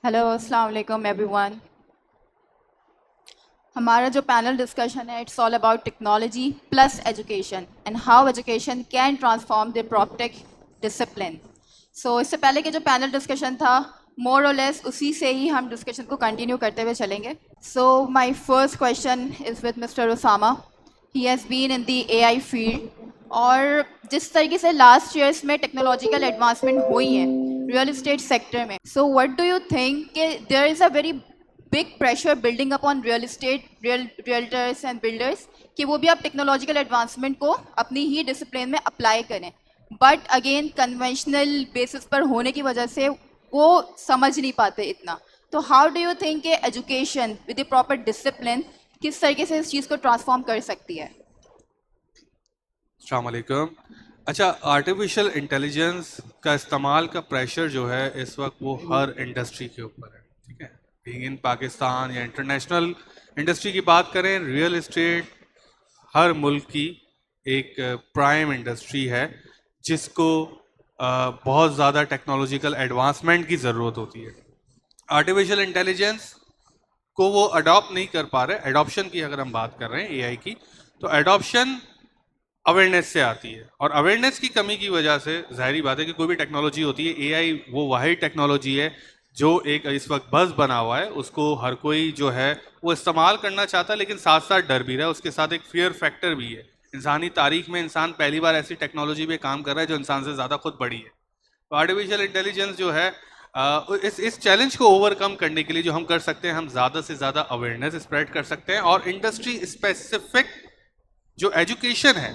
Hello अस्सलाम वालेकुम everyone. हमारा जो पैनल डिस्कशन है it's all about technology plus education and how education can transform the proptech discipline. So इससे पहले के जो पैनल डिस्कशन था मोर और लेस उसी से ही हम डिस्कशन को कंटिन्यू करते हुए चलेंगे। So my first question is with mister Usama. He has been in the AI field और जिस तरीके से लास्ट ईयर्स में टेक्नोलॉजिकल एडवांसमेंट हुई है रियल एस्टेट सेक्टर में, so what do you think कि there is a very big pressure building up on real estate realtors and builders कि वो भी आप टेक्नोलॉजिकल एडवांसमेंट को अपनी ही डिसिप्लिन में अप्लाई करें, बट अगेन कन्वेंशनल बेसिस पर होने की वजह से वो समझ नहीं पाते इतना। तो हाउ डू यू थिंक कि education with the proper discipline किस तरीके से इस चीज़ को ट्रांसफॉर्म कर सकती है? अस्सलाम वालेकुम। अच्छा, आर्टिफिशियल इंटेलिजेंस का इस्तेमाल का प्रेशर जो है इस वक्त वो हर इंडस्ट्री के ऊपर है। ठीक है, बीइंग इन पाकिस्तान या इंटरनेशनल इंडस्ट्री की बात करें, रियल एस्टेट हर मुल्क की एक प्राइम इंडस्ट्री है जिसको बहुत ज़्यादा टेक्नोलॉजिकल एडवांसमेंट की ज़रूरत होती है। आर्टिफिशियल इंटेलिजेंस को वो अडॉप्ट नहीं कर पा रहे। एडॉप्शन की अगर हम बात कर रहे हैं एआई की, तो एडॉप्शन अवेयरनेस से आती है, और अवेयरनेस की कमी की वजह से जाहिर बात है कि कोई भी टेक्नोलॉजी होती है, एआई वो वाहिद टेक्नोलॉजी है जो एक इस वक्त बज़ बना हुआ है, उसको हर कोई जो है वो इस्तेमाल करना चाहता है, लेकिन साथ साथ डर भी रहा है, उसके साथ एक फियर फैक्टर भी है। इंसानी तारीख में इंसान पहली बार ऐसी टेक्नोलॉजी पे काम कर रहा है जो इंसान से ज़्यादा खुद बड़ी है। तो आर्टिफिशियल इंटेलिजेंस जो है, इस चैलेंज को ओवरकम करने के लिए जो हम कर सकते हैं, हम ज़्यादा से ज़्यादा अवेयरनेस स्प्रेड कर सकते हैं, और इंडस्ट्री स्पेसिफिक जो एजुकेशन है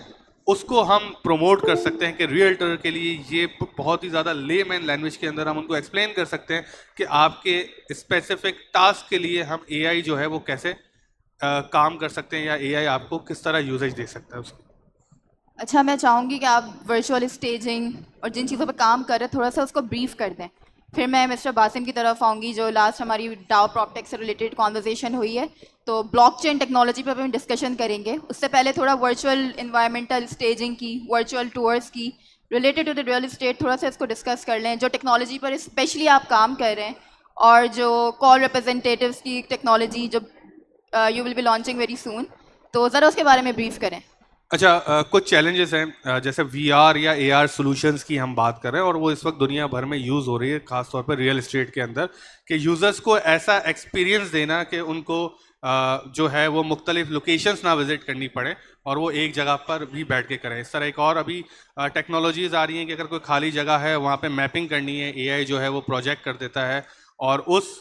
उसको हम प्रमोट कर सकते हैं कि रियल्टर के लिए ये बहुत ही ज़्यादा लेमैन लैंग्वेज के अंदर हम उनको एक्सप्लेन कर सकते हैं कि आपके स्पेसिफिक टास्क के लिए हम एआई जो है वो कैसे काम कर सकते हैं, या एआई आपको किस तरह यूजेज दे सकता है उसको। अच्छा, मैं चाहूँगी कि आप वर्चुअल स्टेजिंग और जिन चीज़ों पर काम कर रहे हैं थोड़ा सा उसको ब्रीफ कर दें। फिर मैं मिस्टर बासिम की तरफ आऊँगी, जो लास्ट हमारी डाउ प्रॉपटेक से रिलेटेड कॉन्वर्जेसन हुई है, तो ब्लॉकचेन टेक्नोलॉजी पर भी हम डिस्कशन करेंगे। उससे पहले थोड़ा वर्चुअल इन्वायरमेंटल स्टेजिंग की, वर्चुअल टूर्स की, related to the real estate थोड़ा सा इसको डिस्कस कर लें, जो टेक्नोलॉजी पर स्पेशली आप काम कर रहे हैं, और जो कॉल रिप्रेजेंटेटिव्स की टेक्नोलॉजी जो you will be launching very soon, तो ज़रा उसके बारे में ब्रीफ करें। अच्छा, कुछ चैलेंजेस हैं, जैसे वीआर या एआर सॉल्यूशंस की हम बात कर रहे हैं, और वो इस वक्त दुनिया भर में यूज़ हो रही है, खासतौर पर रियल एस्टेट के अंदर, कि यूज़र्स को ऐसा एक्सपीरियंस देना कि उनको जो है वो मुख्तलिफ लोकेशंस ना विजिट करनी पड़े, और वो एक जगह पर भी बैठ के करें। इस तरह एक और अभी टेक्नोलॉजीज़ आ रही हैं कि अगर कोई खाली जगह है वहाँ पे मैपिंग करनी है, एआई जो है वो प्रोजेक्ट कर देता है, और उस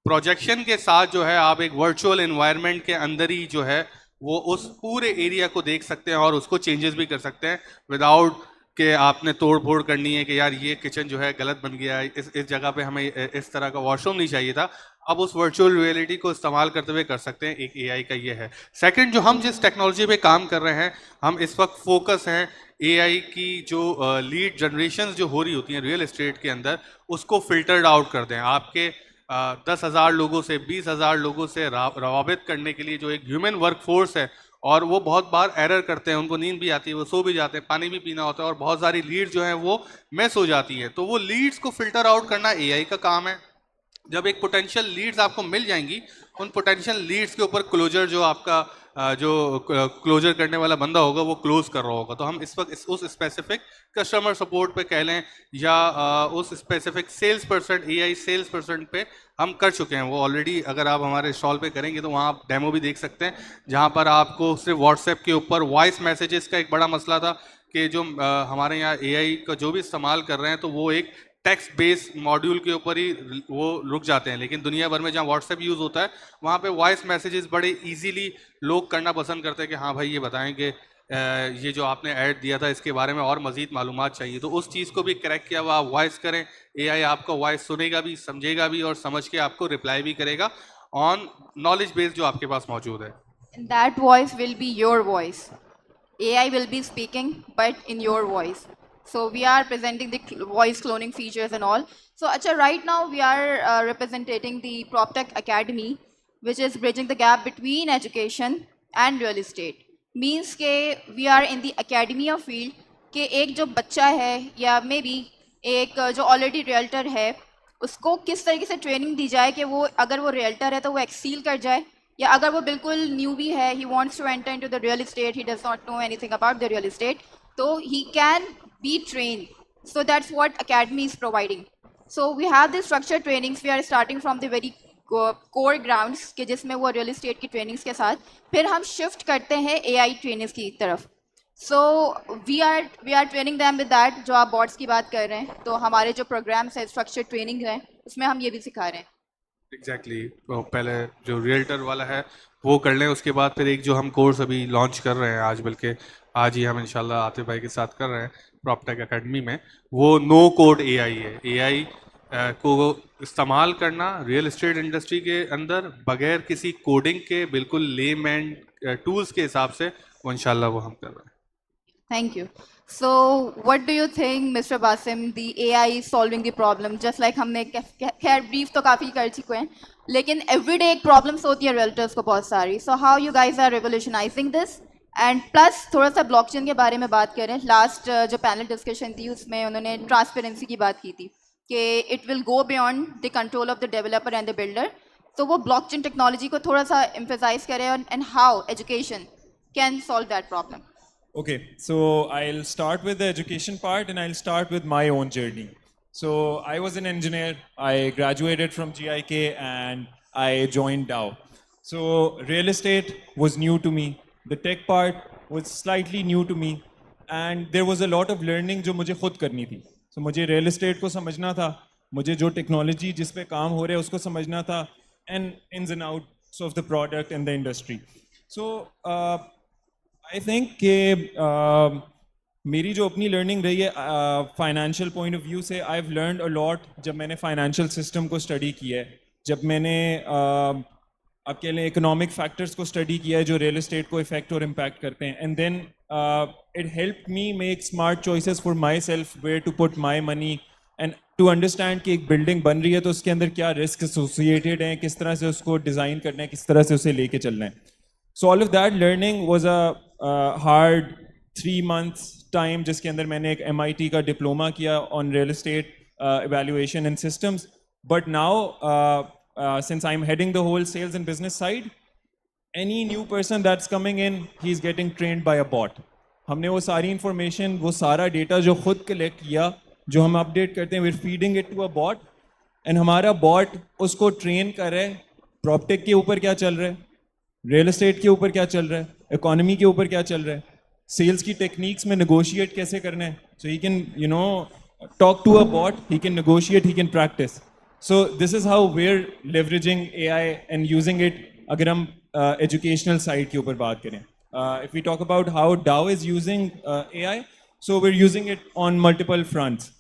प्रोजेक्शन के साथ जो है आप एक वर्चुअल इन्वायरमेंट के अंदर ही जो है वो उस पूरे एरिया को देख सकते हैं, और उसको चेंजेस भी कर सकते हैं विदाउट कि आपने तोड़ फोड़ करनी है कि यार ये किचन जो है गलत बन गया है, इस जगह पे हमें इस तरह का वॉशरूम नहीं चाहिए था। अब उस वर्चुअल रियलिटी को इस्तेमाल करते हुए कर सकते हैं। एक एआई का ये है। सेकंड, जो हम जिस टेक्नोलॉजी पे काम कर रहे हैं, हम इस वक्त फोकस हैं एआई की जो लीड जनरेशन जो हो रही होती हैं रियल एस्टेट के अंदर, उसको फिल्टर्ड आउट कर दें। आपके 10,000 लोगों से 20,000 लोगों से रवाबित करने के लिए जो एक ह्यूमन वर्क फोर्स है, और वो बहुत बार एरर करते हैं, उनको नींद भी आती है, वो सो भी जाते हैं, पानी भी पीना होता है, और बहुत सारी लीड्स जो हैं वो मिस हो जाती हैं। तो वो लीड्स को फिल्टर आउट करना एआई का काम है। जब एक पोटेंशियल लीड्स आपको मिल जाएंगी, उन पोटेंशियल लीड्स के ऊपर क्लोजर जो आपका जो क्लोजर करने वाला बंदा होगा वो क्लोज कर रहा होगा। तो हम इस वक्त उस स्पेसिफिक कस्टमर सपोर्ट पे कह लें, या उस specific sales person, AI sales person पे हम कर चुके हैं। वो ऑलरेडी अगर आप हमारे स्टॉल पे करेंगे तो वहाँ आप डेमो भी देख सकते हैं, जहाँ पर आपको सिर्फ व्हाट्सएप के ऊपर वॉइस मैसेजेस का एक बड़ा मसला था कि जो हमारे यहाँ एआई का जो भी इस्तेमाल कर रहे हैं तो वो एक टेक्स्ट बेस्ड मॉड्यूल के ऊपर ही वो रुक जाते हैं, लेकिन दुनिया भर में जहाँ व्हाट्सएप यूज़ होता है वहाँ पे वॉइस मैसेजेस बड़े इजीली लोग करना पसंद करते हैं कि हाँ भाई ये बताएं कि ये जो आपने ऐड दिया था इसके बारे में और मज़ीद मालूमात चाहिए। तो उस चीज़ को भी करेक्ट किया हुआ आप वॉइस करें, एआई आपका वॉइस सुनेगा भी, समझेगा भी, और समझ के आपको रिप्लाई भी करेगा ऑन नॉलेज बेस जो आपके पास मौजूद है। And that voice will be your voice. AI will be speaking, but in your voice. So we are presenting the voice cloning features and all. So Acha, right now we are representing the PropTech Academy, which is bridging the gap between education and real estate. Means के we are in the academia field, कि एक जो बच्चा है या may be एक जो already realtor है उसको किस तरीके से ट्रेनिंग दी जाए कि वो अगर वो रियल्टर है तो वो एक्सील कर जाए, या अगर वो बिल्कुल न्यू भी है, he wants to enter into the real estate, he does not know anything about the real estate, तो he can be train. So that's what academy is providing. So we have this structured trainings. We are starting from the very core grounds कि जिसमें वो real estate की trainings के साथ फिर हम shift करते हैं AI trainings की तरफ. So we are training them with that. जो आप boards की बात कर रहे हैं, तो हमारे जो programs है structured training है, उसमें हम ये भी सिखा रहे हैं. एग्जैक्टली पहले जो रियल्टर वाला है वो कर लें, उसके बाद फिर एक जो हम कोर्स अभी लॉन्च कर रहे हैं आज, बल्कि आज ही हम इंशाल्लाह आतिफ भाई के साथ कर रहे हैं प्रॉपटेक एकेडमी में, वो नो कोड एआई है. एआई को इस्तेमाल करना रियल एस्टेट इंडस्ट्री के अंदर बगैर किसी कोडिंग के, बिल्कुल लेमैन टूल्स के हिसाब से, वो इंशाल्लाह वो हम कर रहे हैं. Thank you. So, what do you think, Mr. Basim, the AI is solving the problem? Just like हमने खैर brief तो काफ़ी कर चुके हैं, लेकिन everyday एक problems होती है realtors को बहुत सारी. So, how you guys are revolutionizing this? And plus थोड़ा सा blockchain के बारे में बात करें. Last जो panel discussion थी उसमें उन्होंने transparency की बात की थी कि it will go beyond the control of the developer and the builder. तो वो blockchain technology को थोड़ा सा emphasize करें and how education can solve that problem. Okay, so I'll start with the education part and I'll start with my own journey. So I was an engineer. I graduated from GIK and I joined Dow. So real estate was new to me. The tech part was slightly new to me. And there was a lot of learning जो मुझे खुद करनी थी. So मुझे real estate को समझना था, मुझे जो technology जिस पे काम हो रहा है उसको समझना था, and ins and outs of the product and the industry. So I think कि मेरी जो अपनी लर्निंग रही है फाइनेंशियल पॉइंट ऑफ व्यू से, I have learned a lot जब मैंने फाइनेंशियल सिस्टम को स्टडी किया है, जब मैंने आप कह लें इकोनॉमिक फैक्टर्स को स्टडी किया है जो रियल एस्टेट को इफेक्ट और इम्पैक्ट करते हैं, and then it help me make smart choices for myself where to put my money, and to understand कि एक बिल्डिंग बन रही है तो उसके अंदर क्या रिस्क एसोसिएटेड हैं, किस तरह से उसको डिज़ाइन करना है, किस तरह से उसे लेके चलना है. So all of that learning was a hard 3 months time जिसके अंदर मैंने एक MIT का डिप्लोमा किया on real estate evaluation and systems. But now since I'm heading the whole sales and business side, any new person that's coming in, he's getting trained by a bot. हमने वो सारी information, वो सारा data जो खुद collect किया, जो हम update करते हैं, we're feeding it to a bot, and हमारा bot उसको train कर रहा है PropTech के ऊपर क्या चल रहा है, रियल एस्टेट के ऊपर क्या चल रहा है, इकोनॉमी के ऊपर क्या चल रहा है, सेल्स की टेक्निक्स में नेगोशिएट कैसे करना है. So he can talk to a bot, he can negotiate, he can practice. So this is how we are leveraging AI and using it. अगर हम एजुकेशनल साइड के ऊपर बात करें, if we talk about how Dow is using AI, so we are using it on multiple fronts.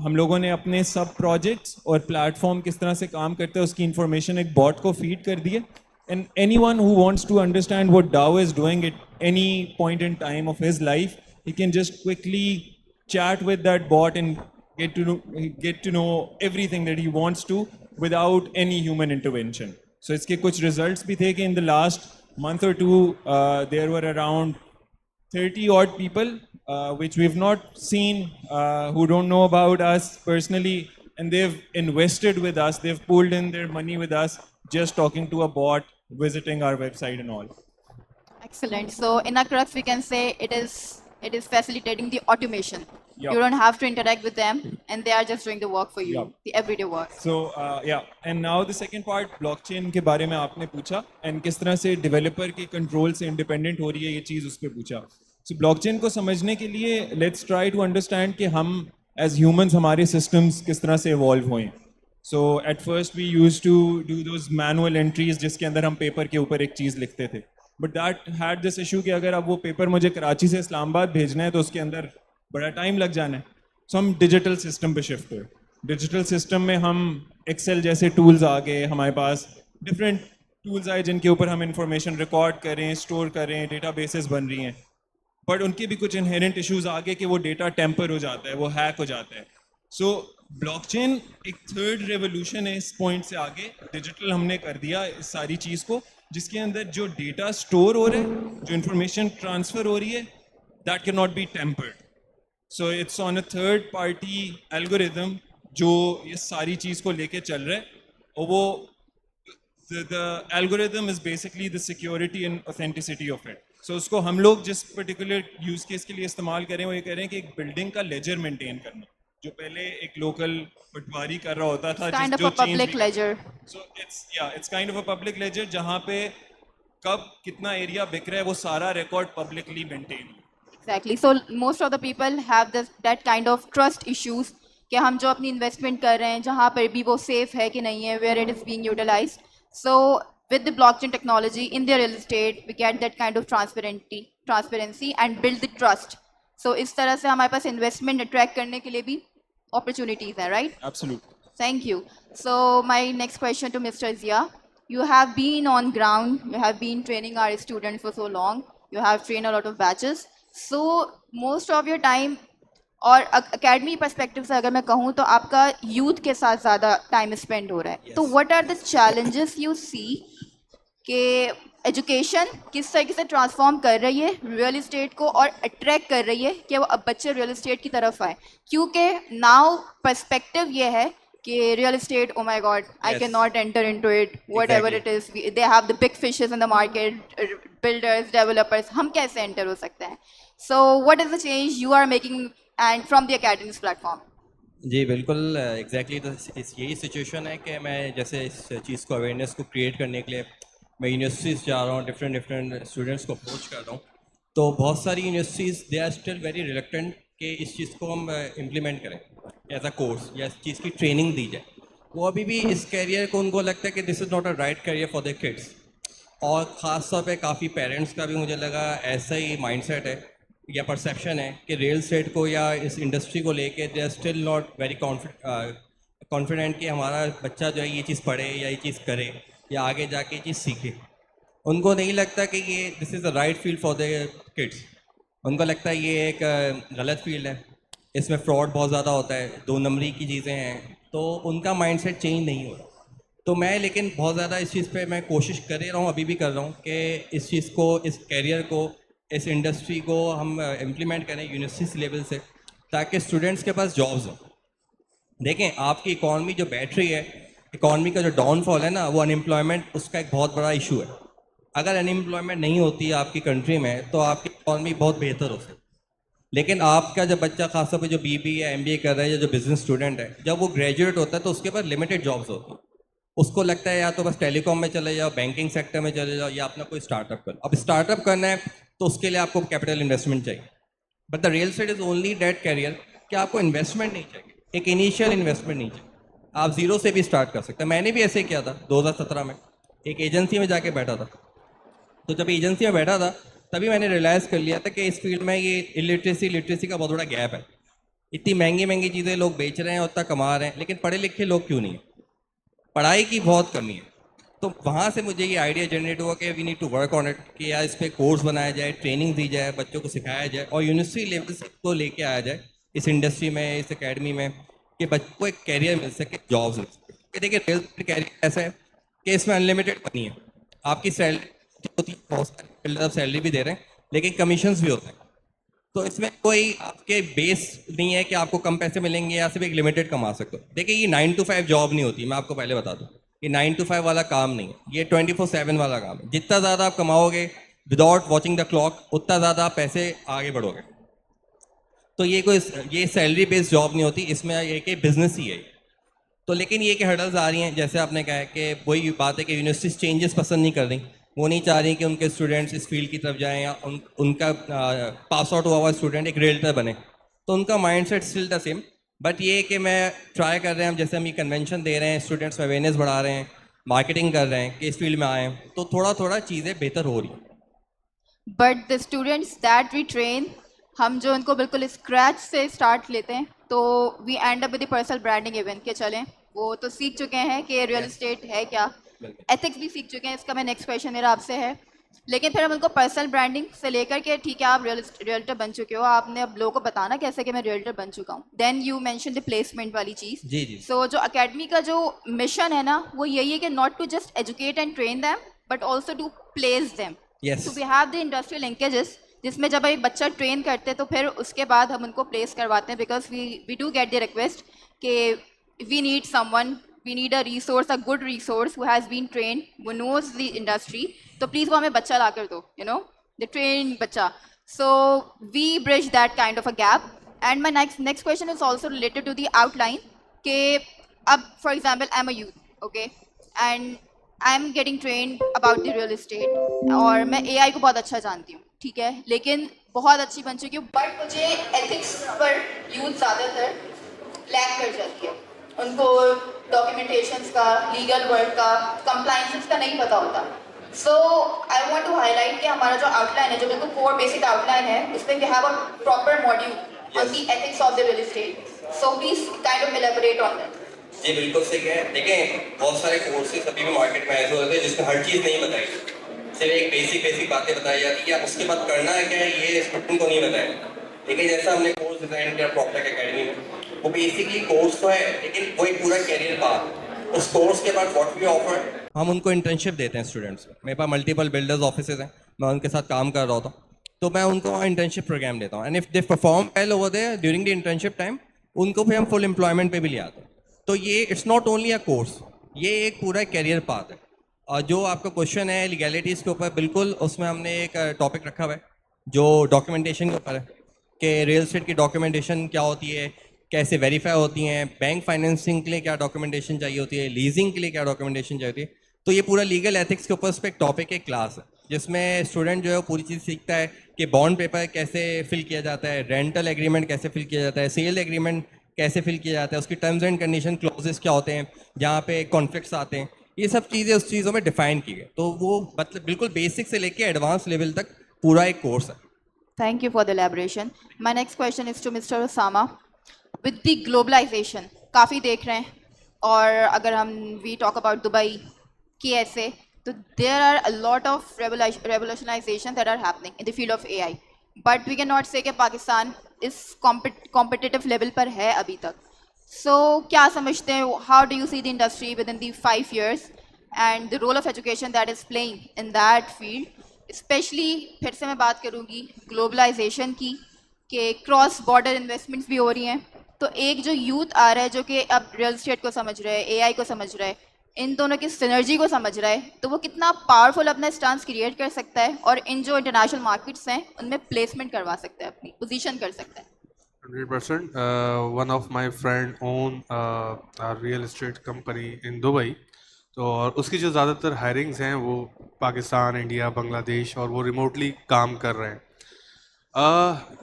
हम लोगों ने अपने सब प्रोजेक्ट्स और प्लेटफॉर्म किस तरह से काम करते हैं उसकी इंफॉर्मेशन एक बॉट को फीड कर दी है. And anyone who wants to understand what Dow is doing at any point in time of his life, he can just quickly chat with that bot and get to know everything that he wants to without any human intervention. So इसके कुछ results भी थे कि in the last month or two there were around 30 odd people which we've not seen, who don't know about us personally, and they've invested with us, they've pulled in their money with us just talking to a bot, visiting our website and all. Excellent. So in a crux, we can say it is facilitating the automation. Yup. You don't have to interact with them, and they are just doing the work for you, Yup. the everyday work. So yeah, and now the second part, blockchain के बारे में आपने पूछा, and किस तरह से developer के control से independent हो रही है ये चीज़ उस पे पूछा. So blockchain को समझने के लिए let's try to understand कि हम as humans हमारे systems किस तरह से evolve हुए. So at first we used to do those manual entries जिसके अंदर हम पेपर के ऊपर एक चीज़ लिखते थे. But that had this issue कि अगर अब वो पेपर मुझे कराची से इस्लामाबाद भेजना है तो उसके अंदर बड़ा टाइम लग जाना है. So हम डिजिटल सिस्टम पे शिफ्ट हुए. डिजिटल सिस्टम में हम एक्सेल जैसे टूल्स आ गए, हमारे पास डिफरेंट टूल्स आए जिनके ऊपर हम इंफॉर्मेशन रिकॉर्ड करें, स्टोर करें, डेटाबेसेस बन रही हैं. बट उनके भी कुछ इनहेरेंट इश्यूज आ गए कि वो डेटा टेम्पर हो जाता है, वो हैक हो जाता है. सो ब्लॉकचेन एक थर्ड रेवोल्यूशन है इस पॉइंट से आगे. डिजिटल हमने कर दिया इस सारी चीज़ को, जिसके अंदर जो डेटा स्टोर हो रहा है, जो इंफॉर्मेशन ट्रांसफ़र हो रही है, that can not be tempered. So it's on a third party algorithm जो ये सारी चीज़ को लेके चल रहे हैं, और वो the algorithm is basically the security and authenticity of it. So उसको हम लोग जिस particular use case के लिए इस्तेमाल करें, वो ये कह रहे हैं कि एक बिल्डिंग का लेजर मेंटेन करना, जो पहले एक लोकल पटवारी कर रहा होता था, Kind of जो a public ledger. So it's kind of a public ledger जहाँ पे कब कितना एरिया बिक रहा है वो सारा record publicly maintain. Exactly. So most of the people have that kind of trust issues कि हम जो अपनी investment कर रहे हैं जहाँ पर भी वो safe है कि नहीं है, where it is being utilized. So with the blockchain technology in the real estate, we get that kind of transparency and build the trust. So इस तरह से हमारे पास investment attract करने के लिए भी opportunities हैं, right? Absolutely. Thank you. So my next question to Mr. Zia. You have been on ground, you have been training our students for so long, you have trained a lot of batches. So most of your time और academy perspective से अगर मैं कहूँ तो आपका youth के साथ ज़्यादा टाइम स्पेंड हो रहा है, तो what are the challenges you see कि एजुकेशन किस तरीके से ट्रांसफॉर्म कर रही है रियल इस्टेट को और अट्रैक्ट कर रही है कि वो अब बच्चे रियल इस्टेट की तरफ आए, क्योंकि नाउ पर्सपेक्टिव ये है कि real estate, oh my god, I can not enter into it, whatever it is, they have the big fishes in the market, builders, developers, हम कैसे एंटर हो सकते हैं? So what is the change you are making and from the academics platform? जी बिल्कुल, exactly तो यही सिचुएशन है कि मैं जैसे इस चीज़ को अवेयरनेस को क्रिएट करने के लिए मैं यूनिवर्सिटीज़ जा रहा हूँ, डिफरेंट स्टूडेंट्स को अप्रोच कर रहा हूँ, तो बहुत सारी universities they are still very reluctant कि इस चीज़ को हम इम्प्लीमेंट करें एज अ कोर्स या इस चीज़ की ट्रेनिंग दी जाए। वो अभी भी इस कैरियर को उनको लगता है कि this is not a right career for their kids, और ख़ास तौर पे काफ़ी पेरेंट्स का भी मुझे लगा ऐसा ही माइंडसेट है या परसेप्शन है कि रियल एस्टेट को या इस इंडस्ट्री को लेके they are still not very confident कि हमारा बच्चा जो है ये चीज़ पढ़े या ये चीज़ करे या आगे जाके ये चीज़ सीखे। उनको नहीं लगता कि ये this is the right field for the kids, उनको लगता है ये एक गलत फील्ड है, इसमें फ्रॉड बहुत ज़्यादा होता है, 2 नंबरी की चीज़ें हैं, तो उनका माइंडसेट चेंज नहीं हो रहा। तो मैं लेकिन बहुत ज़्यादा इस चीज़ पे मैं कोशिश कर ही रहा हूँ, अभी भी कर रहा हूँ कि इस चीज़ को, इस कैरियर को, इस इंडस्ट्री को हम इम्प्लीमेंट करें यूनिवर्सिटी लेवल से, ताकि स्टूडेंट्स के पास जॉब्स हों। देखें, आपकी इकॉनमी जो बैठ रही है, इकॉनमी का जो डाउनफॉल है ना, वो अनएम्प्लॉयमेंट, उसका एक बहुत बड़ा इशू है। अगर अनएम्प्लॉयमेंट नहीं होती आपकी कंट्री में तो आपकी इकॉनमी बहुत बेहतर हो सकती। लेकिन आपका जब बच्चा खासतौर पे जो BBA या MBA कर रहा है या जो बिजनेस स्टूडेंट है, जब वो ग्रेजुएट होता है तो उसके पास लिमिटेड जॉब्स होती हैं। उसको लगता है या तो बस टेलीकॉम में चले जाओ, बैंकिंग सेक्टर में चले जाओ, या अपना कोई स्टार्टअप करो। अब स्टार्टअप करना है तो उसके लिए आपको कैपिटल इन्वेस्टमेंट चाहिए, but the real estate is only that career कि आपको इन्वेस्टमेंट नहीं चाहिए, एक इनिशियल इन्वेस्टमेंट नहीं चाहिए, आप ज़ीरो से भी स्टार्ट कर सकते हैं। मैंने भी ऐसे किया था 2017 में, एक एजेंसी में जाके बैठा था। तो जब एजेंसी में बैठा था तभी मैंने रियलाइज़ कर लिया था कि इस फील्ड में ये लिटरेसी का बहुत बड़ा गैप है। इतनी महंगी चीज़ें लोग बेच रहे हैं और उतना कमा रहे हैं, लेकिन पढ़े लिखे लोग क्यों नहीं हैं? पढ़ाई की बहुत कमी है। तो वहाँ से मुझे ये आइडिया जनरेट हुआ कि we need to work on it, कि यार इस पर कोर्स बनाया जाए, ट्रेनिंग दी जाए, बच्चों को सिखाया जाए और यूनिवर्सिटी लेवल से को लेके आया जाए इस इंडस्ट्री में, इस एकेडमी में, कि बच्चों को एक कैरियर मिल सके, जॉब्स मिल सके। देखिए, रियल कैरियर ऐसा है कि इसमें अनलिमिटेड मनी है, आपकी सैलरी होती है, बहुत सारे बिल्डर सैलरी भी दे रहे हैं, लेकिन कमीशंस भी होते हैं। तो इसमें कोई आपके बेस नहीं है कि आपको कम पैसे मिलेंगे या सिर्फ एक लिमिटेड कमा सकते हो। देखिए, ये 9 to 5 जॉब नहीं होती, मैं आपको पहले बता दूं, ये 9 to 5 वाला काम नहीं है, ये 24/7 वाला काम है। जितना ज़्यादा आप कमाओगे विदाउट वॉचिंग द क्लॉक, उतना ज़्यादा आप पैसे आगे बढ़ोगे। तो ये सैलरी बेस्ड जॉब नहीं होती, इसमें एक बिजनेस ही है। तो लेकिन ये कि हर्डल्स आ रही हैं, जैसे आपने कहा है कि वही बात है कि यूनिवर्सिटीज चेंजेस पसंद नहीं कर रही, वो नहीं चाह रही कि उनके स्टूडेंट्स इस फील्ड की तरफ जाएं या उनका पास आउट हुआ स्टूडेंट एक रियल्टर बने। तो उनका mindset still the same, but ये कि मैं ट्राई कर रहे हैं, जैसे हम ये कन्वेंशन दे रहे हैं, स्टूडेंट्स में अवेयरनेस बढ़ा रहे हैं, मार्केटिंग कर रहे हैं कि इस फील्ड में आएँ, तो थोड़ा थोड़ा चीज़ें बेहतर हो रही हैं। But the students that we train, हम जो उनको बिल्कुल स्क्रैच से स्टार्ट लेते हैं, तो we end up with the personal branding event के चलें, वो तो सीख चुके हैं कि रियल एस्टेट है क्या, एथिक्स भी सीख चुके हैं। इसका मैं नेक्स्ट क्वेश्चन मेरा आपसे है, लेकिन फिर हम उनको पर्सनल ब्रांडिंग से लेकर के, ठीक है आप रियल्टर बन चुके हो, आपने अब लोगों को बताना कैसे कि मैं रियल्टर बन चुका हूँ। Then you mention the placement वाली चीज़। जी जी। सो जो अकेडमी का जो मिशन है ना, वो यही है कि not to just educate and train them, but also to place them. Yes. So we have the industrial linkages, जिसमें जब एक बच्चा ट्रेन करते हैं तो फिर उसके बाद हम उनको प्लेस करवाते हैं, because we do get the request कि if we need someone, we need a resource, a good resource who has been trained, who knows the industry, तो please वो हमें बच्चा ला कर दो, you know, the trained बच्चा. So we bridge that kind of a gap. And my next question is also related to the outline. कि अब for example I'm a youth, okay, and I'm getting trained about the real estate, और मैं AI को बहुत अच्छा जानती हूँ, ठीक है, लेकिन बहुत अच्छी बन चुकी हूँ, बट मुझे एथिक्स पर यूथ ज़्यादातर लैक कर जाती है. उनको डॉक्यूमेंटेशंस का, लीगल वर्क का, कंप्लायंसेस का नहीं पता होता. सो आई वांट टू हाईलाइट कि हमारा जो आउटलाइन है, जो बिल्कुल कोर बेसिक आउटलाइन है, उसमें we have a proper module on the ethics of the real estate. So please kind of elaborate on that. जी बिल्कुल सही है. देखें, बहुत सारे कोर्सेज अभी भी मार्केट में ऐसे होते हैं जिसमें हर चीज़ नहीं बताई, सिर्फ एक बेसिक बातें बताई जाती है. उसके बाद करना है क्या है ये स्टूडेंट को नहीं बताया. लेकिन जैसा हमने कोर्स डिज़ाइन किया प्रॉक्टर एकेडमी में, वो बेसिकली कोर्स तो है लेकिन वो एक पूरा कैरियर पाथ. उस कोर्स के बाद व्हाट वी ऑफर, हम उनको इंटर्नशिप देते हैं स्टूडेंट्स को. मेरे पास मल्टीपल बिल्डर्स ऑफिसेज हैं, मैं उनके साथ काम कर रहा होता हूँ, तो मैं उनको इंटर्नशिप प्रोग्राम देता हूँ. And if they perform well over there during the internship time, उनको फिर हम फुल एम्प्लॉयमेंट पे भी ले आते हैं. तो ये it's not only a course, ये एक पूरा कैरियर पाथ है. और जो आपका क्वेश्चन है लीगैलिटीज़ के ऊपर, बिल्कुल उसमें हमने एक टॉपिक रखा हुआ है जो डॉक्यूमेंटेशन के ऊपर है कि रियल एस्टेट की डॉक्यूमेंटेशन क्या होती है, कैसे वेरीफाई होती हैं, बैंक फाइनेंसिंग के लिए क्या डॉक्यूमेंटेशन चाहिए होती है, लीजिंग के लिए क्या डॉक्यूमेंटेशन चाहिए होती है. तो ये पूरा लीगल एथिक्स के ऊपर उस पर एक टॉपिक, एक क्लास है जिसमें स्टूडेंट जो है वो पूरी चीज़ सीखता है कि बॉन्ड पेपर कैसे फिल किया जाता है, रेंटल एग्रीमेंट कैसे फिल किया जाता है, सेल एग्रीमेंट कैसे फिल किया जाता है, उसकी टर्म्स एंड कंडीशन क्लॉजेस क्या होते हैं, जहाँ पे कॉन्फ्लिक्ट्स आते हैं, ये सब चीज़ें उस चीज़ों में डिफाइन की गई. तो वो मतलब बिल्कुल बेसिक से लेके एडवांस लेवल तक पूरा एक कोर्स है. Thank you for the elaboration. My next question is to Mr. Osama. With the globalization, काफ़ी देख रहे हैं, और अगर हम we talk about Dubai, KSA, तो there are a lot of revolutionization that are happening in the field of AI. But we cannot say कि पाकिस्तान इस competitive level पर है अभी तक. So क्या समझते हैं? How do you see the industry within the 5 years and the role of education that is playing in that field? Specially फिर से मैं बात करूँगी ग्लोबलाइजेशन की, कि क्रॉस बॉर्डर इन्वेस्टमेंट्स भी हो रही हैं. तो एक जो यूथ आ रहा है जो कि अब रियल एस्टेट को समझ रहा है, एआई को समझ रहा है, इन दोनों की सिनर्जी को समझ रहा है, तो वो कितना पावरफुल अपना स्टांस क्रिएट कर सकता है और इन जो इंटरनेशनल मार्केट्स हैं उनमें प्लेसमेंट करवा सकता है, अपनी पोजीशन कर सकता है. 100%. One of my friend own a real estate company in Dubai. तो और उसकी जो ज़्यादातर हायरिंग्स हैं वो पाकिस्तान, इंडिया, बांग्लादेश, और वो रिमोटली काम कर रहे हैं.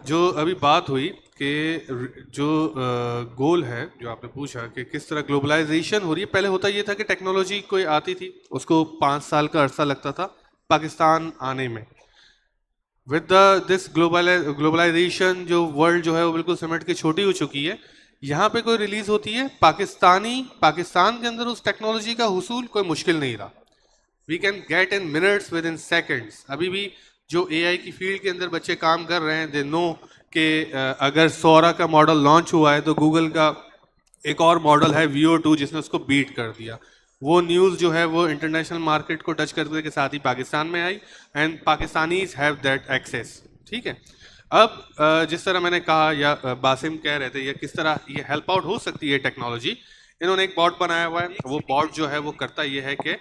जो अभी बात हुई कि जो गोल है, जो आपने पूछा कि किस तरह ग्लोबलाइजेशन हो रही है. पहले होता ये था कि टेक्नोलॉजी कोई आती थी, उसको 5 साल का अरसा लगता था पाकिस्तान आने में. विद दिस ग्लोबलाइजेशन जो वर्ल्ड जो है वो बिल्कुल सिमट के छोटी हो चुकी है. यहाँ पे कोई रिलीज होती है पाकिस्तान के अंदर उस टेक्नोलॉजी का हुसूल कोई मुश्किल नहीं रहा. We can get in minutes, within seconds. अभी भी जो एआई की फील्ड के अंदर बच्चे काम कर रहे हैं, दे नो कि अगर सौरा का मॉडल लॉन्च हुआ है तो गूगल का एक और मॉडल है VO2 जिसने उसको बीट कर दिया. वो न्यूज़ जो है वो इंटरनेशनल मार्केट को टच करने के साथ ही पाकिस्तान में आई, and Pakistanis have that access. ठीक है. अब जिस तरह मैंने कहा, या बासिम कह रहे थे, या किस तरह ये हेल्प आउट हो सकती है टेक्नोलॉजी. इन्होंने एक बॉट बनाया हुआ है. वो बॉट जो है वो करता ये है कि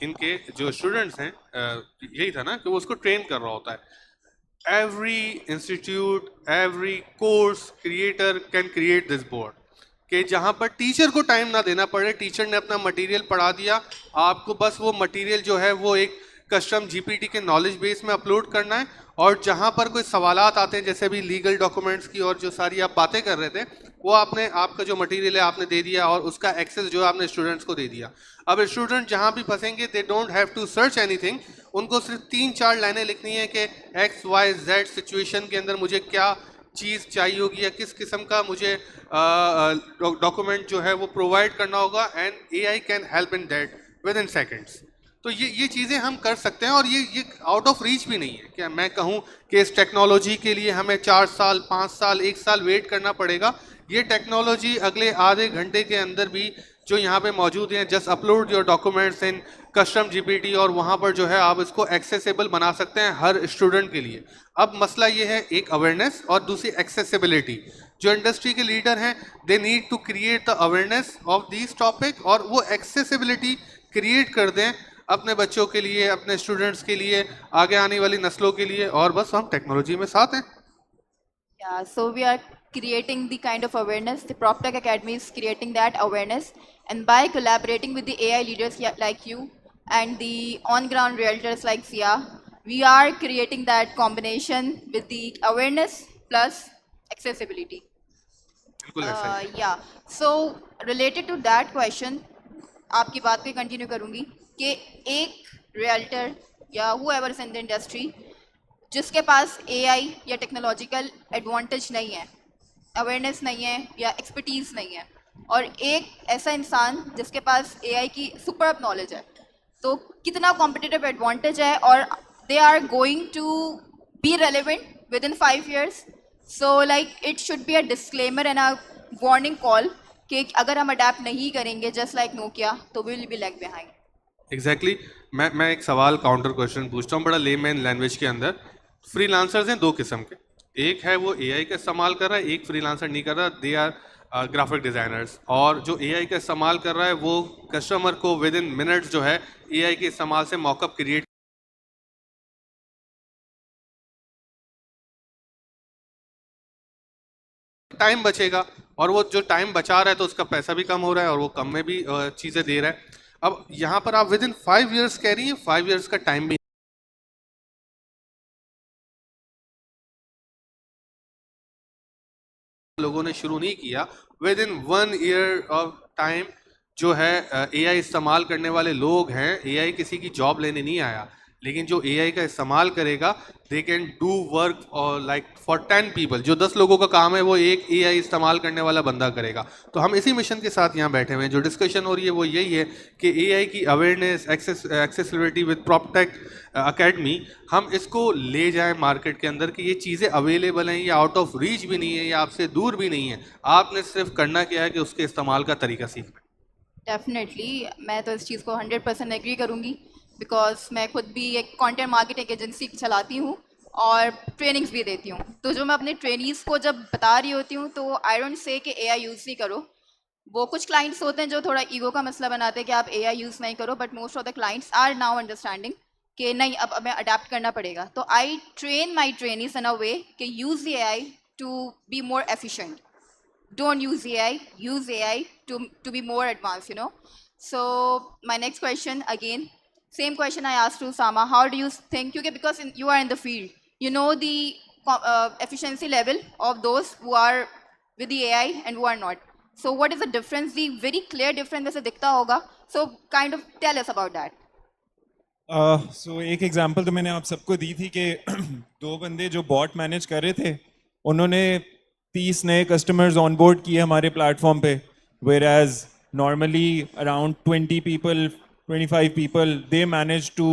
इनके जो स्टूडेंट्स हैं, यही था ना कि वो उसको ट्रेन कर रहा होता है. Every institute, every course creator can create this board, कि जहाँ पर टीचर को टाइम ना देना पड़े. टीचर ने अपना मटेरियल पढ़ा दिया, आपको बस वो मटेरियल जो है वो एक कस्टम GPT के नॉलेज बेस में अपलोड करना है. और जहाँ पर कोई सवालात आते हैं, जैसे अभी लीगल डॉक्यूमेंट्स की और जो सारी आप बातें कर रहे थे, वो आपका जो मटेरियल है आपने दे दिया, और उसका एक्सेस जो है आपने स्टूडेंट्स को दे दिया. अब स्टूडेंट जहाँ भी फंसेंगे, they don't have to search anything. उनको सिर्फ 3-4 लाइनें लिखनी है कि XYZ सिचुएशन के अंदर मुझे क्या चीज़ चाहिए होगी, या किस किस्म का मुझे डॉक्यूमेंट जो है वो प्रोवाइड करना होगा, and AI can help in that with in seconds. तो ये चीज़ें हम कर सकते हैं, और ये आउट ऑफ रीच भी नहीं है. क्या मैं कहूँ कि इस टेक्नोलॉजी के लिए हमें 4 साल, 5 साल, 1 साल वेट करना पड़ेगा. ये टेक्नोलॉजी अगले आधे घंटे के अंदर भी जो यहाँ पे मौजूद हैं, just upload your documents in custom GPT, और वहाँ पर जो है आप इसको एक्सेसिबल बना सकते हैं हर स्टूडेंट के लिए. अब मसला ये है, एक अवेयरनेस और दूसरी एक्सेसिबिलिटी. जो इंडस्ट्री के लीडर हैं they need to create the awareness of these topic और वो एक्सेसिबिलिटी क्रिएट कर दें अपने बच्चों के लिए, अपने स्टूडेंट्स के लिए, आगे आने वाली नस्लों के लिए, और बस हम टेक्नोलॉजी में साथ हैं. Yeah, so we are creating the kind of awareness. The PropTech Academy is creating that awareness, and by collaborating with the AI leaders like you and the on-ground realtors like Sia, we are creating that combination with the awareness plus accessibility. बिल्कुल ऐसा ही. Yeah. So related to that question, आपकी बात को continue करूंगी कि एक realtor या whoever is in the industry जिसके पास AI या टेक्नोलॉजिकल एडवांटेज नहीं है, अवेयरनेस नहीं है या एक्सपर्टीज नहीं है, और एक ऐसा इंसान जिसके पास AI की सुपर नॉलेज है, तो कितना कॉम्पिटिटिव एडवांटेज है, और they are going to be relevant within 5 years. So like it should be a disclaimer and a warning call कि अगर हम अडेप्ट नहीं करेंगे जस्ट लाइक नोकिया तो will be lag behind. Exactly. मैं एक सवाल काउंटर क्वेश्चन पूछता हूँ बड़ा लेमैन लैंग्वेज के अंदर. फ्रीलांसर्स हैं दो किस्म के. एक है वो एआई का इस्तेमाल कर रहा है, एक फ्रीलांसर नहीं कर रहा. They are graphic designers. और जो एआई का इस्तेमाल कर रहा है वो कस्टमर को विद इन मिनट्स जो है एआई के इस्तेमाल से मॉकअप क्रिएट टाइम बचेगा, और वो जो टाइम बचा रहा है तो उसका पैसा भी कम हो रहा है और वो कम में भी चीज़ें दे रहा है. अब यहाँ पर आप विद इन 5 years कह रही हैं, 5 years का टाइम भी लोगों ने शुरू नहीं किया. With in 1 year of time जो है एआई इस्तेमाल करने वाले लोग हैं, एआई किसी की जॉब लेने नहीं आया, लेकिन जो एआई का इस्तेमाल करेगा दे कैन डू वर्क और लाइक फॉर 10 people. जो 10 लोगों का काम है वो एक एआई इस्तेमाल करने वाला बंदा करेगा. तो हम इसी मिशन के साथ यहाँ बैठे हुए हैं. जो डिस्कशन हो रही है वो यही है कि एआई की awareness, accessibility with proptech academy, हम इसको ले जाएं मार्केट के अंदर कि ये चीज़ें अवेलेबल हैं, ये आउट ऑफ रीच भी नहीं है, ये आपसे दूर भी नहीं है. आपने सिर्फ करना क्या है कि उसके इस्तेमाल का तरीका सीखना. डेफिनेटली मैं तो इस चीज़ को 100% एग्री करूँगी, बिकॉज मैं खुद भी एक कंटेंट मार्केटिंग एजेंसी चलाती हूँ और ट्रेनिंग्स भी देती हूँ. तो जो मैं अपने ट्रेनीज़ को जब बता रही होती हूँ तो आई डोंट से कि AI यूज़ नहीं करो. वो कुछ क्लाइंट्स होते हैं जो थोड़ा ईगो का मसला बनाते हैं कि आप AI यूज़ नहीं करो, but most of the clients are now understanding कि नहीं अब हमें अडेप्ट करना पड़ेगा. तो आई train my trainees in a way कि use the AI to be more efficient. Don't use AI, use AI to be more advanced, you know. So my next question again, same question I asked to Sama. How do you think, because you are in the field, you know the efficiency level of those who are with the AI and who are not. So what is the difference, the very clear difference जैसे दिखता होगा. So kind of tell us about that. So एक example तो मैंने आप सबको दी थी कि दो बंदे जो बॉट मैनेज कर रहे थे उन्होंने 30 नए कस्टमर्स ऑनबोर्ड किए हमारे प्लेटफॉर्म पे, where as normally around 20 people 25 people they manage to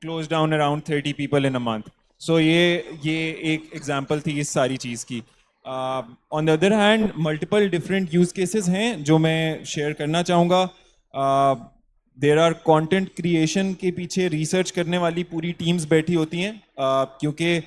close down around 30 people in a month. सो ये एक एग्जांपल थी इस सारी चीज़ की. On the other hand multiple different use cases हैं जो मैं शेयर करना चाहूँगा. देर आर कंटेंट क्रिएशन के पीछे रिसर्च करने वाली पूरी टीम्स बैठी होती हैं, क्योंकि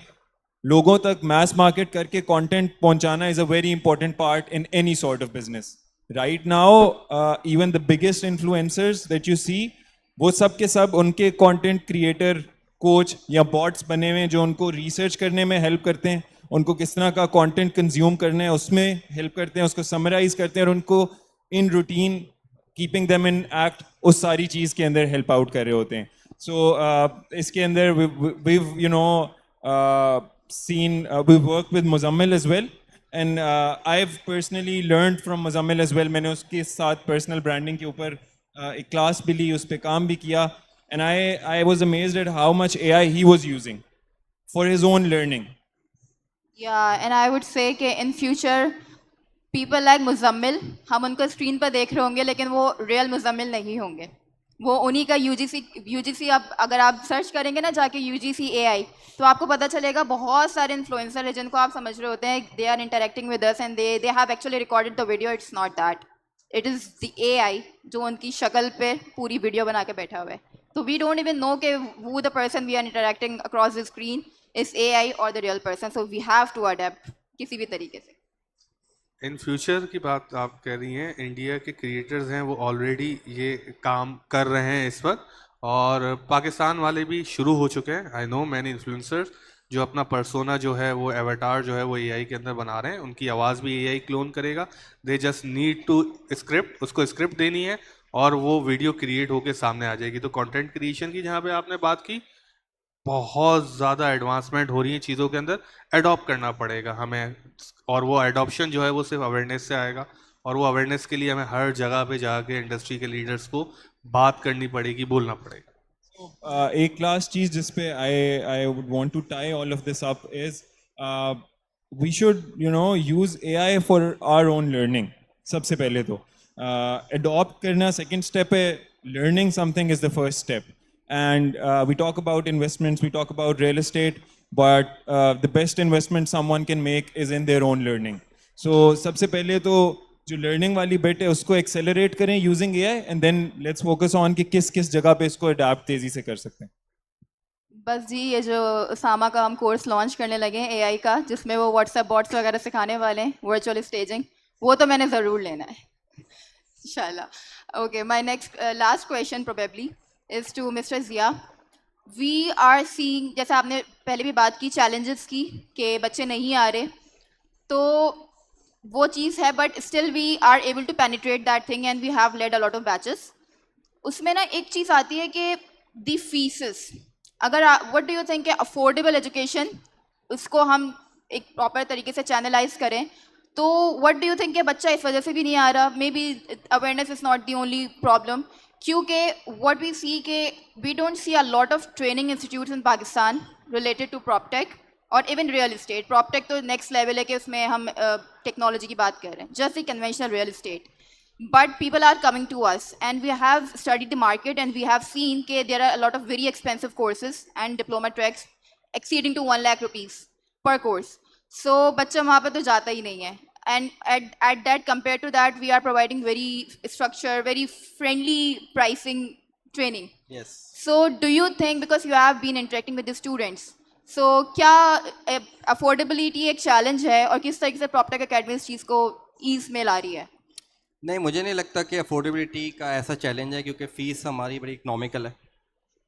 लोगों तक मैस मार्केट करके कंटेंट पहुंचाना is a very important part in any sort of business. Right now even the biggest influencers that you see, वो सब के सब उनके कंटेंट क्रिएटर कोच या बॉट्स बने हुए हैं जो उनको रिसर्च करने में हेल्प करते हैं, उनको किस तरह का कंटेंट कंज्यूम करना है उसमें हेल्प करते हैं, उसको समराइज करते हैं और उनको in routine keeping them in act उस सारी चीज़ के अंदर हेल्प आउट कर रहे होते हैं. सो इसके अंदर we you know we work with Muzammil as well, and I've personally learned from Muzammil as well. मैंने उसके साथ personal branding के ऊपर एक क्लास भी ली, उस पर काम भी किया, and I was amazed at how much AI he was using for his own learning. Yeah, and I would say कि in future people like Muzammil, हम उनको स्क्रीन पर देख रहे होंगे लेकिन वो रियल मुजम्मिल नहीं होंगे. वो उन्हीं का यूजीसी आप अगर आप सर्च करेंगे ना जाके UGC AI, तो आपको पता चलेगा बहुत सारे इन्फ्लुएंसर हैं जिनको आप समझ रहे होते हैं they are interacting with us and they have actually recorded the video. It's not that, it is the AI जो उनकी शक्ल पे पूरी वीडियो बना के बैठा हुआ है. तो वी डोंट इवन नो कि who the person we are interacting across the screen is AI और the real person. So we have to adapt किसी भी तरीके से. इन फ्यूचर की बात आप कह रही हैं, इंडिया के क्रिएटर्स हैं वो ऑलरेडी ये काम कर रहे हैं इस वक्त, और पाकिस्तान वाले भी शुरू हो चुके हैं. आई नो मैनी इन्फ्लुएंसर्स जो अपना पर्सोना जो है वो एवाटार जो है वो एआई के अंदर बना रहे हैं. उनकी आवाज़ भी एआई क्लोन करेगा. They just need to script, उसको स्क्रिप्ट देनी है और वो वीडियो क्रिएट होके सामने आ जाएगी. तो कंटेंट क्रिएशन की जहाँ पे आपने बात की, बहुत ज़्यादा एडवांसमेंट हो रही है चीज़ों के अंदर. एडॉप्ट करना पड़ेगा हमें, और वो एडॉप्शन जो है वो सिर्फ अवेयरनेस से आएगा, और वो अवेयरनेस के लिए हमें हर जगह पे जाके इंडस्ट्री के लीडर्स को बात करनी पड़ेगी, बोलना पड़ेगा. एक लास्ट चीज जिस पे I would want to tie all of this up is we should use AI for our own learning. सबसे पहले तो अडॉप्ट करना सेकंड स्टेप है, learning something is the first step. And we talk about investments, we talk about real estate, but the best investment someone can make is in their own learning. So सबसे पहले तो जो learning वाली bit है उसको accelerate करें using AI, and then let's focus on कि किस किस जगह पे इसको adapt तेजी से कर सकते हैं. बस जी, ये जो उसामा का हम कोर्स लॉन्च करने लगे हैं एआई का, जिसमें वो व्हाट्सएप बॉट्स वगैरह सिखाने वाले हैं, वर्चुअल स्टेजिंग, वो तो मैंने ज़रूर लेना है इंशाल्लाह. Okay, my next last question probably is to mister Zia. We are seeing, जैसे आपने पहले भी बात की चैलेंजेस की कि बच्चे नहीं आ रहे, तो वो चीज़ है, but still we are able to penetrate that thing and we have led a lot of batches. उसमें ना एक चीज़ आती है कि दी फीसेस, अगर what do you think affordable education, उसको हम एक प्रॉपर तरीके से चैनलाइज करें, तो व्हाट डू यू थिंक कि बच्चा इस वजह से भी नहीं आ रहा? Maybe awareness is not the only problem, क्योंकि व्हाट वी सी के we don't see a lot of training institutes in Pakistan related to proptech और इवन रियल इस्टेट. प्रॉपटेक तो नेक्स्ट लेवल है कि उसमें हम टेक्नोलॉजी की बात कर रहे हैं, just the conventional real estate. But people are coming to us, and we have studied the market, and we have seen that there are a lot of very expensive courses and diploma tracks exceeding to 1 lakh rupees per course. So बच्चा वहाँ पे तो जाता ही नहीं है. And at that, compared to that, we are providing very structured, very friendly pricing training. Yes. So do you think, because you have been interacting with the students, so क्या affordability एक challenge है, और किस तरीके से PropTech Academy इस चीज़ को ease में ला रही है? नहीं, मुझे नहीं लगता कि अफोर्डेबिलिटी का ऐसा चैलेंज है, क्योंकि फ़ीस हमारी बड़ी इकनॉमिकल है,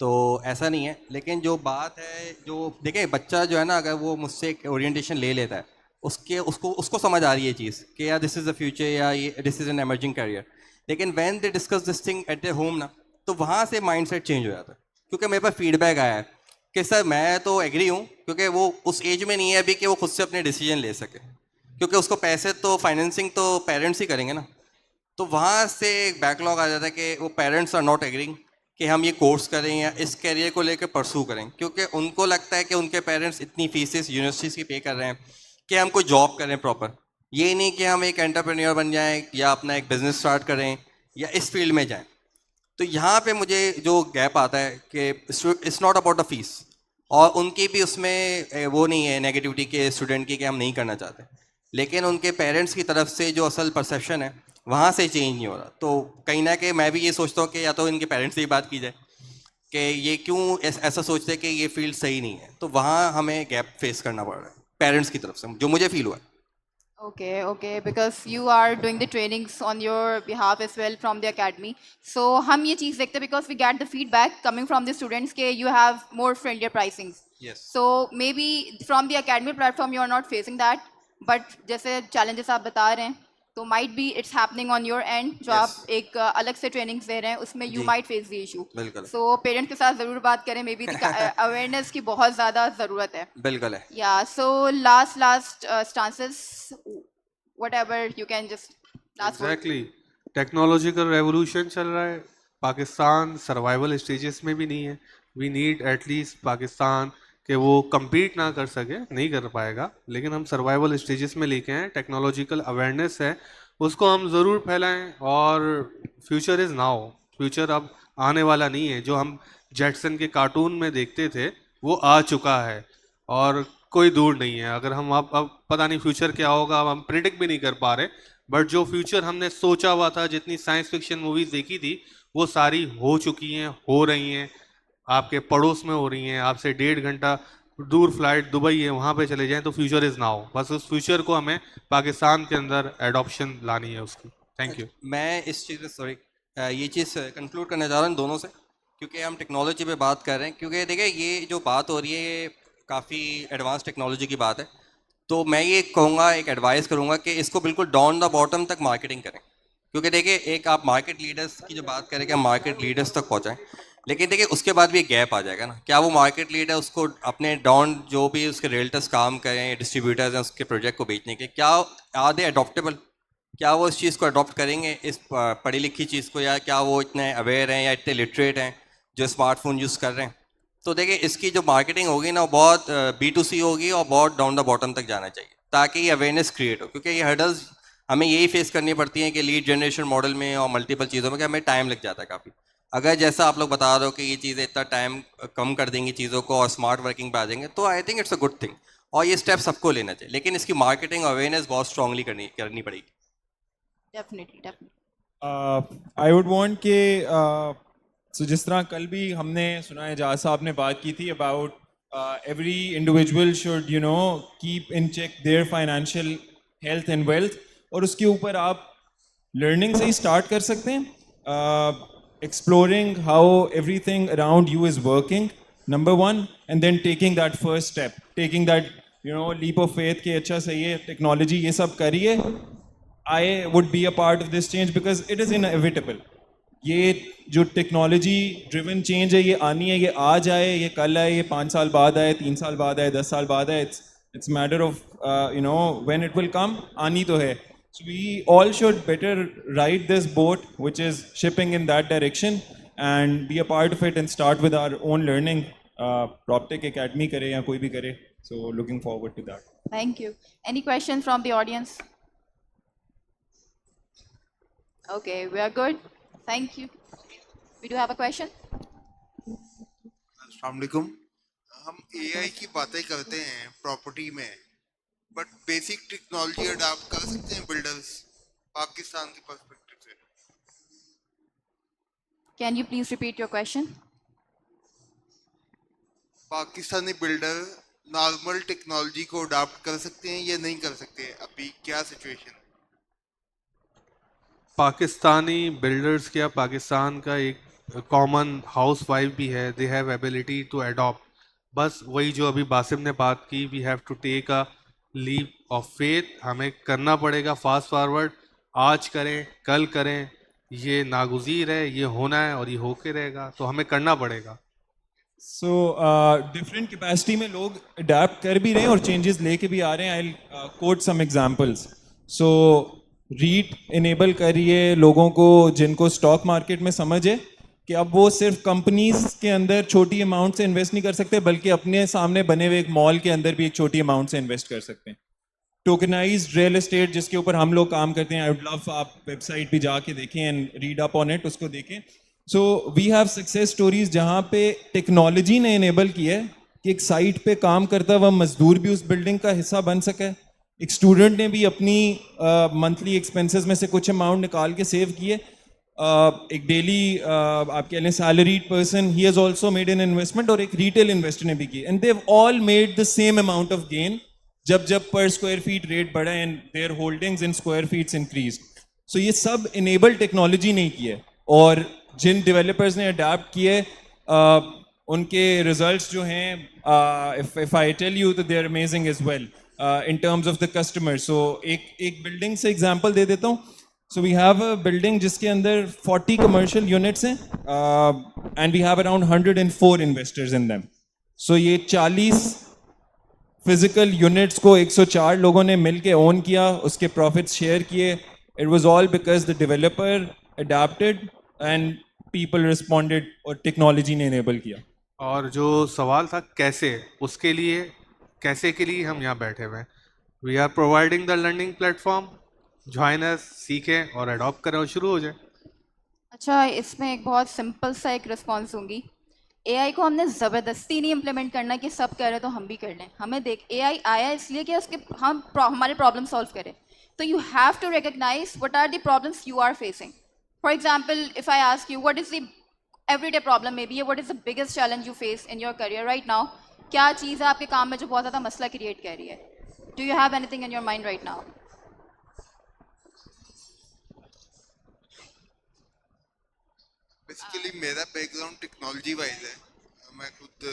तो ऐसा नहीं है. लेकिन जो बात है, जो देखें, बच्चा जो है ना, अगर वो मुझसे एक ओरिएंटेशन ले लेता है, उसको समझ आ रही है चीज़ कि यार दिस इज़ द फ्यूचर, या ये this is an emerging career. लेकिन when they discuss this thing at their home ना, तो वहाँ से माइंडसेट चेंज हो जाता है. क्योंकि मेरे पास फीडबैक आया है कि सर मैं तो एग्री हूँ, क्योंकि वो उस एज में नहीं है अभी कि वो खुद से अपने डिसीजन ले सके, क्योंकि उसको पैसे तो फाइनेंसिंग तो पेरेंट्स ही करेंगे ना. तो वहाँ से एक बैकलॉग आ जाता है कि वो पेरेंट्स आर नॉट एग्रिंग कि हम ये कोर्स करें या इस कैरियर को लेकर परसू करें, क्योंकि उनको लगता है कि उनके पेरेंट्स इतनी फीसेस यूनिवर्सिटीज़ की पे कर रहे हैं कि हम कोई जॉब करें प्रॉपर. ये नहीं कि हम एक एंटरप्रेन्योर बन जाएं या अपना एक बिज़नेस स्टार्ट करें या इस फील्ड में जाएं. तो यहाँ पे मुझे जो गैप आता है कि it's not about the fees, और उनकी भी उसमें वो नहीं है नेगेटिविटी के स्टूडेंट की कि हम नहीं करना चाहते, लेकिन उनके पेरेंट्स की तरफ से जो असल परसेप्शन है वहाँ से चेंज नहीं हो रहा. तो कहीं ना कहीं मैं भी ये सोचता हूँ कि या तो इनके पेरेंट्स से ही बात की जाए कि ये क्यों ऐसा सोचते हैं कि ये फील्ड सही नहीं है. तो वहाँ हमें गैप फेस करना पड़ रहा है पेरेंट्स की तरफ से, जो मुझे फील हुआ है. Okay, because you are doing the trainings on your behalf as well from the academy. So हम ये चीज़ देखते हैं because we get the feedback coming from the students कि you have more friendlier pricings. Yes. So maybe from the academy platform you are not facing that, but जैसे challenges आप बता रहे हैं, तो might be it's happening on your end, जो Yes. आप एक अलग से trainings दे रहे हैं, उसमें you ji. might face the issue. बिल्कुल. So parents के साथ ज़रूर बात करें, maybe awareness की बहुत ज़्यादा ज़रूरत है. बिल्कुल है. Yeah, so last stances, whatever you can just last word. Exactly, technological revolution चल रहा है. पाकिस्तान सर्वाइवल स्टेजेस में भी नहीं है. वी नीड एटलीस्ट पाकिस्तान कि वो compete ना कर सके, नहीं कर पाएगा, लेकिन हम सर्वाइवल स्टेजेस में लेके हैं. टेक्नोलॉजिकल अवेयरनेस है, उसको हम ज़रूर फैलाएं. और फ्यूचर इज़ नाउ. फ्यूचर अब आने वाला नहीं है. जो हम जेटसन के कार्टून में देखते थे वो आ चुका है और कोई दूर नहीं है. अगर हम अब पता नहीं फ्यूचर क्या होगा, अब हम प्रिडिक्ट भी नहीं कर पा रहे, बट जो फ्यूचर हमने सोचा हुआ था, जितनी साइंस फिक्शन मूवीज़ देखी थी, वो सारी हो चुकी हैं, हो रही हैं, आपके पड़ोस में हो रही हैं. आपसे 1.5 घंटा दूर फ्लाइट दुबई है वहाँ पे चले जाएं, तो फ्यूचर इज़ नाउ। बस उस फ्यूचर को हमें पाकिस्तान के अंदर एडॉप्शन लानी है उसकी। Thank you. मैं इस चीज़ में सॉरी ये चीज़ कंक्लूड करना चाह रहा हूँ दोनों से, क्योंकि हम टेक्नोलॉजी पे बात कर रहे हैं, क्योंकि देखिए ये जो बात हो रही है ये काफ़ी एडवांस टेक्नोलॉजी की बात है। तो मैं ये कहूँगा, एक एडवाइस करूँगा कि इसको बिल्कुल डाउन द बॉटम तक मार्केटिंग करें, क्योंकि देखिए एक आप मार्केट लीडर्स की जो बात करें कि हम मार्केट लीडर्स तक पहुँचाएं, लेकिन देखिए उसके बाद भी एक गैप आ जाएगा ना, क्या वो मार्केट लीडर उसको अपने डाउन जो भी उसके रियल्टर्स काम करें, डिस्ट्रीब्यूटर्स हैं उसके प्रोजेक्ट को बेचने के, क्या आर दे अडॉप्टेबल, क्या वो इस चीज़ को अडॉप्ट करेंगे, इस पढ़ी लिखी चीज़ को, या क्या वो इतने अवेयर हैं या इतने लिटरेट हैं जो स्मार्टफोन यूज़ कर रहे हैं। तो देखिए इसकी जो मार्केटिंग होगी ना वो बहुत B2C होगी और बहुत डाउन द बॉटम तक जाना चाहिए, ताकि ये अवेयरनेस क्रिएट हो, क्योंकि ये हर्डल्स हमें यही फेस करनी पड़ती हैं कि लीड जनरेशन मॉडल में और मल्टीपल चीज़ों में कि हमें टाइम लग जाता है काफ़ी। अगर जैसा आप लोग बता रहे हो कि ये चीज़ें इतना टाइम कम कर देंगी चीज़ों को और स्मार्ट वर्किंग पे आ जाएंगे, तो I think it's a good thing, और ये स्टेप सबको लेना चाहिए, लेकिन इसकी मार्केटिंग अवेयरनेस बहुत स्ट्रांगली करनी पड़ेगी। Definitely definitely. I would want कि सो जिस तरह कल भी हमने सुना है, जहाँ साहब ने बात की थी about every individual should you know keep in check their financial health and wealth, और उसके ऊपर आप लर्निंग से ही स्टार्ट कर सकते हैं, exploring how everything around you is working, number one, and then taking that first step, taking that you know leap of faith कि अच्छा सही है टेक्नोलॉजी ये सब करिए, I would be a part of this change because it is inevitable. ये जो technology driven change है ये आनी है, ये आज आए, ये कल आए, ये 5 साल बाद आए, 3 साल बाद आए, 10 साल बाद आए, it's matter of you know when it will come, आनी तो है. So we all should better ride this boat which is shipping in that direction and be a part of it and start with our own learning. PropTech Academy करे या कोई भी करे. So looking forward to that. Thank you. Any questions from the audience? Okay, we are good. Thank you. We do have a question. अस्सलाम वालेकुम। हम AI की बातें करते हैं प्रॉपर्टी में, बट बेसिक टेक्नोलॉजी अडॉप्ट कर सकते हैं बिल्डर्स पाकिस्तान के पर्सपेक्टिव से? Can you please repeat your question? Pakistani builder normal technology को अडॉप्ट कर सकते हैं या नहीं कर सकते? अभी क्या सिचुएशन है? पाकिस्तानी बिल्डर्स क्या, पाकिस्तान का एक कॉमन हाउस वाइफ भी है, they have ability to adopt. बस वही जो अभी बासिम ने बात की, we have to take a leap of faith, हमें करना पड़ेगा फास्ट फॉरवर्ड, आज करें कल करें, ये नागुज़ीर है, ये होना है और ये होके रहेगा, तो हमें करना पड़ेगा। सो डिफरेंट कैपेसिटी में लोग अडेप्ट कर भी रहे हैं और चेंजेस लेके भी आ रहे हैं. I quote some examples. So REIT enable करिए लोगों को जिनको स्टॉक मार्केट में समझ है कि अब वो सिर्फ कंपनीज के अंदर छोटी अमाउंट से इन्वेस्ट नहीं कर सकते, बल्कि अपने सामने बने हुए एक मॉल के अंदर भी एक छोटी अमाउंट से इन्वेस्ट कर सकते हैं. टोकनाइज्ड रियल एस्टेट जिसके ऊपर हम लोग काम करते हैं, आई वुड लव आप वेबसाइट भी जाके देखें and read up on it, उसको देखें. So we have success stories जहाँ पे टेक्नोलॉजी ने इनेबल किया है कि एक साइट पे काम करता हुआ मजदूर भी उस बिल्डिंग का हिस्सा बन सका है, एक स्टूडेंट ने भी अपनी मंथली एक्सपेंसेस में से कुछ अमाउंट निकाल के सेव किए, एक डेली आप कह लें salaried person he has also made an investment, और एक रिटेल इन्वेस्टर ने भी की, and they all made the same amount of gain जब पर स्क्वायर फीट रेट बढ़ा and their holdings in square feets increase. So ये सब इनेबल टेक्नोलॉजी नहीं की है, और जिन डेवलपर्स ने अडेप्ट किए उनके रिजल्ट्स जो हैं, इफ आई टेल यू तो they are amazing as well in terms of the customer. So एक बिल्डिंग से एग्जांपल दे देता हूँ. So we have a building जिसके अंदर 40 commercial units हैं and we have around 104 investors in them. So ये 40 physical units को 104 लोगों ने मिल के own किया, उसके profits share किए. It was all because the developer adapted and people responded और technology ने enable किया. और जो सवाल था कैसे, उसके लिए कैसे के लिए हम यहाँ बैठे हुए हैं. We are providing the learning platform, join us, सीखें और अडॉप्ट करें और शुरू हो जाए. अच्छा, इसमें एक बहुत सिंपल सा एक रिस्पॉन्स दूंगी. AI को हमने ज़बरदस्ती नहीं इम्प्लीमेंट करना कि सब कह रहे तो हम भी कर लें. हमें देख AI आया इसलिए कि उसके हमारे प्रॉब्लम सॉल्व करें. तो you have to recognise what are the problems you are facing. For example, if I ask you what is the everyday problem, maybe what is the biggest challenge you face in your career right now, क्या चीज़ है आपके काम में जो बहुत ज़्यादा मसला create कर रही है? Do you have anything in your mind right now? Basically मेरा बैकग्राउंड टेक्नोलॉजी वाइज है, मैं खुद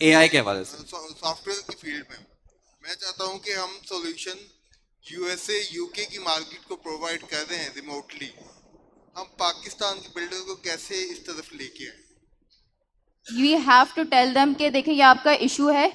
एआई के हवाले से। सॉफ्टवेयर की फील्ड में हूँ। मैं चाहता हूँ कि हम सॉल्यूशन यूएसए यूके की मार्केट को प्रोवाइड कर रहे हैं रिमोटली, हम पाकिस्तान के बिल्डर को कैसे इस तरफ लेके आए? We have to tell them कि देखिए ये आपका इशू है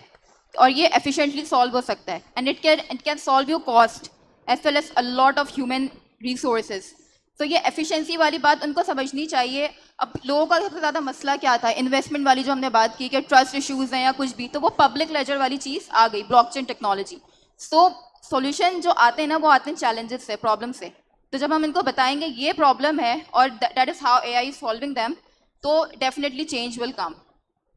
और ये एफिशिएंटली सॉल्व हो सकता है, and it can solve your cost as well as a lot of human resources. तो ये एफिशिएंसी वाली बात उनको समझनी चाहिए। अब लोगों का सबसे ज़्यादा मसला क्या था, इन्वेस्टमेंट वाली जो हमने बात की कि ट्रस्ट इश्यूज़ हैं या कुछ भी, तो वो पब्लिक लेजर वाली चीज़ आ गई, ब्लॉकचेन टेक्नोलॉजी। सो सॉल्यूशन जो आते हैं ना वो आते हैं चैलेंजेस से, प्रॉब्लम से। तो जब हम इनको बताएंगे ये प्रॉब्लम है और that is how AI is solving them, तो definitely change will come.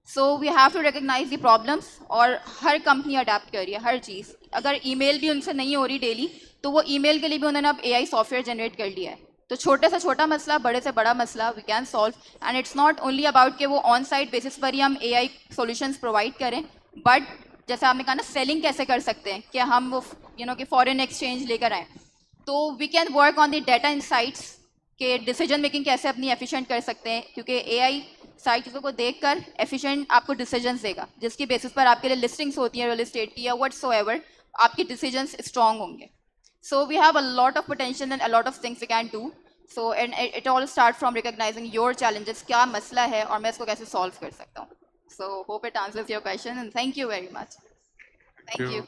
So we have to recognize the problems, और हर कंपनी अडेप्ट कर रही है हर चीज़। अगर ईमेल भी उनसे नहीं हो रही डेली, तो वो ईमेल के लिए भी उन्होंने अब एआई सॉफ्टवेयर जनरेट कर लिया है। तो छोटे से छोटा मसला, बड़े से बड़ा मसला we can solve, and it's not only about कि वो ऑन साइट बेसिस पर ही हम एआई सॉल्यूशंस प्रोवाइड करें, बट जैसे आपने कहा ना सेलिंग कैसे कर सकते हैं कि हम वो कि फॉरेन एक्सचेंज लेकर आएँ, तो we can work on the data insights के डिसीजन मेकिंग कैसे अपनी एफिशिएंट कर सकते हैं, क्योंकि एआई सारी चीज़ों को देखकर एफिशिएंट आपको डिसीजंस देगा, जिसकी बेसिस पर आपके लिए लिस्टिंग्स होती हैं रियल एस्टेट की या व्हाटसोएवर, आपके डिसीजंस स्ट्रॉन्ग होंगे। So we have a lot of potential and a lot of things we can do. So and it all starts from recognizing your challenges, क्या मसला है और मैं इसको कैसे solve कर सकता हूँ. So hope it answers your question and thank you very much. Thank you.